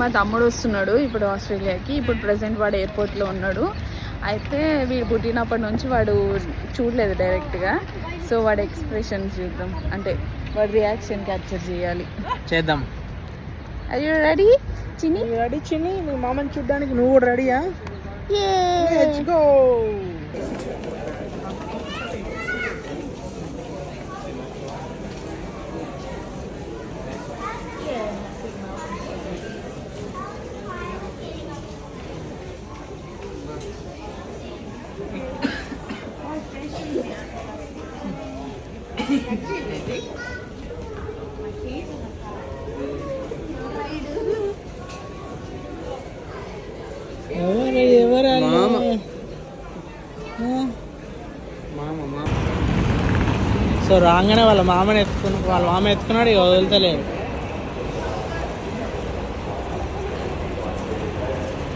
మా తమ్ముడు వస్తున్నాడు ఇప్పుడు ఆస్ట్రేలియాకి. ఇప్పుడు ప్రజెంట్ వాడు ఎయిర్పోర్ట్లో ఉన్నాడు. అయితే వీడు పుట్టినప్పటి నుంచి వాడు చూడలేదు డైరెక్ట్గా. సో వాడు ఎక్స్ప్రెషన్ చూద్దాం, అంటే వాడి రియాక్షన్ క్యాప్చర్ చేద్దాం. Are you ready, చిన్ని? రెడీ చిన్ని, మీ మామని చూడడానికి నువ్వు కూడా రెడీయా? Let's go. సో రాగానే వాళ్ళ మామ ఎత్తుకున్నాడు, ఇక వదులుతలేడు.